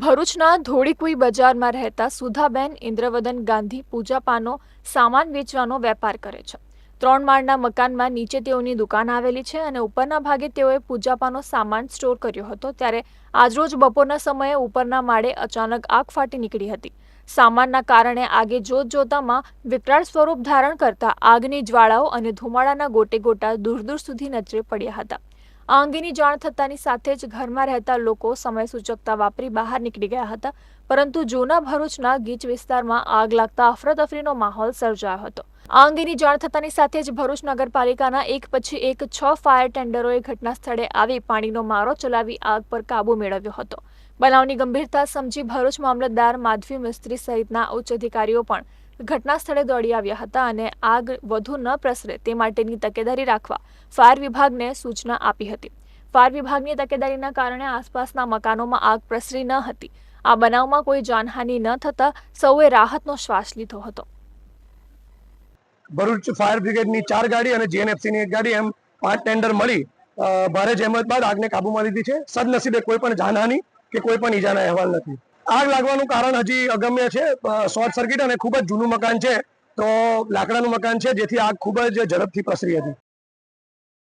ભરૂચના ધોળીકુઈ બજારમાં રહેતા સુધાબેન ઇન્દ્રવદન ગાંધી પૂજાપાનો સામાન વેચવાનો વેપાર કરે છે. 3 માળના મકાનમાં નીચે તેઓની દુકાન આવેલી છે અને ઉપરના ભાગે તેઓએ પૂજાપાનો સામાન સ્ટોર કર્યો હતો. ત્યારે આજરોજ બપોરના સમયે ઉપરના માળે અચાનક આગ ફાટી નીકળી હતી. સામાનના કારણે આગે જોતજોતામાં વિકરાળ સ્વરૂપ ધારણ કરતા આગની જ્વાળાઓ અને ધુમાડાના ગોટે ગોટા દૂર દૂર સુધી નજરે પડ્યા હતા. આ અંગેની જાણ થતાની સાથે જ ઘરમાં રહેતા લોકો સમય સૂચકતા વાપરી બહાર નીકળી ગયા હતા. પરંતુ જૂના ભરૂચના ગીચ વિસ્તારમાં આગ લાગતા અફરાતફરીનો માહોલ સર્જાયો હતો. આ અંગેની જાણ થતાની સાથે જ ભરૂચ નગરપાલિકાના એક પછી એક 6 ફાયર ટેન્ડરોએ ઘટના સ્થળે આવી પાણીનો મારો ચલાવી આગ પર કાબૂ મેળવ્યો હતો. બનાવની ગંભીરતા સમજી ભરૂચ મામલતદાર માધવી મિસ્ત્રી સહિતના ઉચ્ચ અધિકારીઓ પણ ઘટના સ્થળે દોડી આવ્યા હતા અને આગ વધુ ન પ્રસરે તે માટેની તકેદારી રાખવા ફાયર વિભાગને સૂચના આપી હતી. ફાયર વિભાગની તકેદારીના કારણે આસપાસના મકાનોમાં આગ પ્રસરી ન હતી. આ બનાવમાં કોઈ જાનહાનિ ન થતા સૌએ રાહતનો શ્વાસ લીધો હતો. ભરૂચ ફાયર બ્રિગેડની 4 ગાડી અને જીએનએફસીની 1 ગાડી એમ 5 ટેન્ડર મળી ભારે જહેમત બાદ આગને કાબૂમાં લીધી છે. સદનસીબે કોઈ પણ જાનહાનિ કે કોઈ પણ ઈજાના અહેવાલ નથી. આગ લાગવાનું કારણ હજી અગમ્ય છે. શોર્ટ સર્કિટ અને ખૂબ જ જૂનું મકાન છે, તો લાકડાનું મકાન છે, જેથી આગ ખૂબ જ ઝડપથી પ્રસરી હતી.